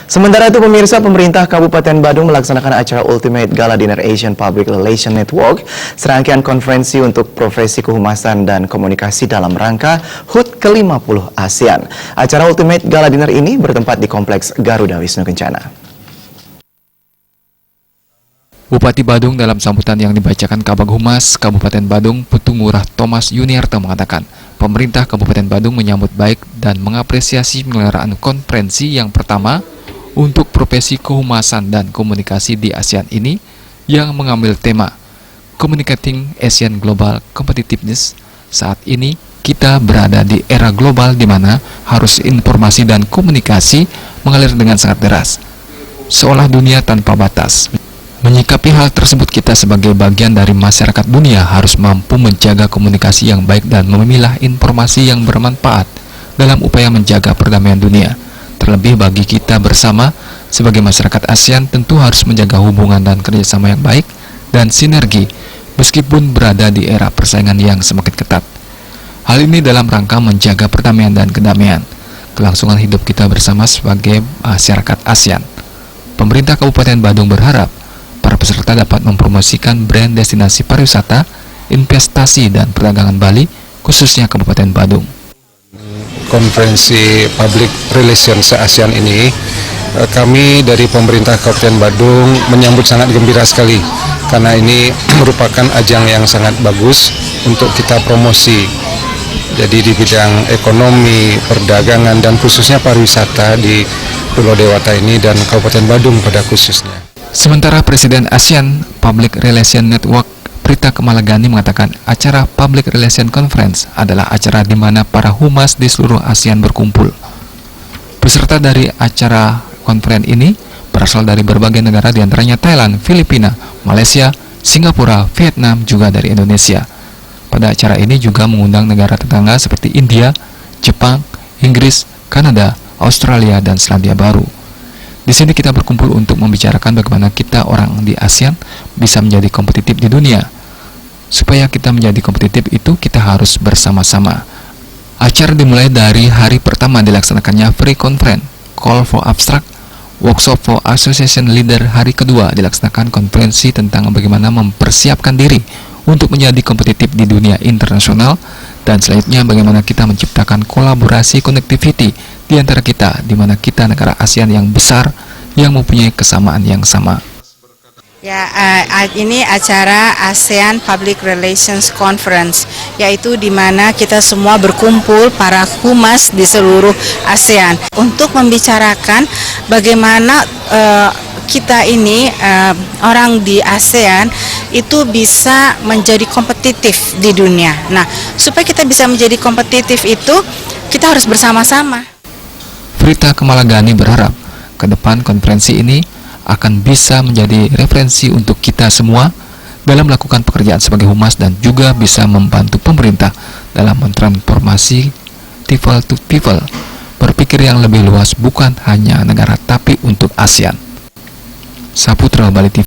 Sementara itu pemirsa, pemerintah Kabupaten Badung melaksanakan acara Ultimate Gala Dinner Asian Public Relations Network, serangkaian konferensi untuk profesi kehumasan dan komunikasi dalam rangka HUT ke-50 ASEAN. Acara Ultimate Gala Dinner ini bertempat di Kompleks Garuda Wisnu Kencana. Bupati Badung dalam sambutan yang dibacakan Kabag Humas Kabupaten Badung, Putung Ngurah Thomas Yuniarto mengatakan, pemerintah Kabupaten Badung menyambut baik dan mengapresiasi penyelenggaraan konferensi yang pertama untuk profesi kehumasan dan komunikasi di ASEAN ini yang mengambil tema Communicating Asian Global Competitiveness. Saat ini kita berada di era global di mana harus informasi dan komunikasi mengalir dengan sangat deras, seolah dunia tanpa batas. Menyikapi hal tersebut, kita sebagai bagian dari masyarakat dunia harus mampu menjaga komunikasi yang baik dan memilah informasi yang bermanfaat dalam upaya menjaga perdamaian dunia. Terlebih bagi kita bersama sebagai masyarakat ASEAN tentu harus menjaga hubungan dan kerjasama yang baik dan sinergi meskipun berada di era persaingan yang semakin ketat. Hal ini dalam rangka menjaga perdamaian dan kedamaian, kelangsungan hidup kita bersama sebagai masyarakat ASEAN. Pemerintah Kabupaten Badung berharap para peserta dapat mempromosikan brand destinasi pariwisata, investasi, dan perdagangan Bali, khususnya Kabupaten Badung. Konferensi Public Relations ASEAN ini, kami dari pemerintah Kabupaten Badung menyambut sangat gembira sekali, karena ini merupakan ajang yang sangat bagus untuk kita promosi. Jadi di bidang ekonomi, perdagangan, dan khususnya pariwisata di Pulau Dewata ini dan Kabupaten Badung pada khususnya. Sementara Presiden ASEAN Public Relations Network Prita Kemalagani mengatakan acara Public Relations Conference adalah acara di mana para humas di seluruh ASEAN berkumpul. Peserta dari acara konferensi ini berasal dari berbagai negara, diantaranya Thailand, Filipina, Malaysia, Singapura, Vietnam, juga dari Indonesia. Pada acara ini juga mengundang negara tetangga seperti India, Jepang, Inggris, Kanada, Australia, dan Selandia Baru. Di sini kita berkumpul untuk membicarakan bagaimana kita orang di ASEAN bisa menjadi kompetitif di dunia. Supaya kita menjadi kompetitif itu kita harus bersama-sama. Acara dimulai dari hari pertama dilaksanakannya Free Conference, Call for Abstract, Workshop for Association Leader. Hari kedua dilaksanakan konferensi tentang bagaimana mempersiapkan diri untuk menjadi kompetitif di dunia internasional, dan selanjutnya bagaimana kita menciptakan kolaborasi connectivity di antara kita, di mana kita negara ASEAN yang besar yang mempunyai kesamaan yang sama. Ya, ini acara ASEAN Public Relations Conference, yaitu di mana kita semua berkumpul para humas di seluruh ASEAN untuk membicarakan bagaimana kita ini orang di ASEAN itu bisa menjadi kompetitif di dunia. Nah, supaya kita bisa menjadi kompetitif itu kita harus bersama-sama. Prita Kemalagani berharap ke depan konferensi ini akan bisa menjadi referensi untuk kita semua dalam melakukan pekerjaan sebagai humas dan juga bisa membantu pemerintah dalam mentransformasi people to people, berpikir yang lebih luas bukan hanya negara tapi untuk ASEAN. Saputra Bali TV.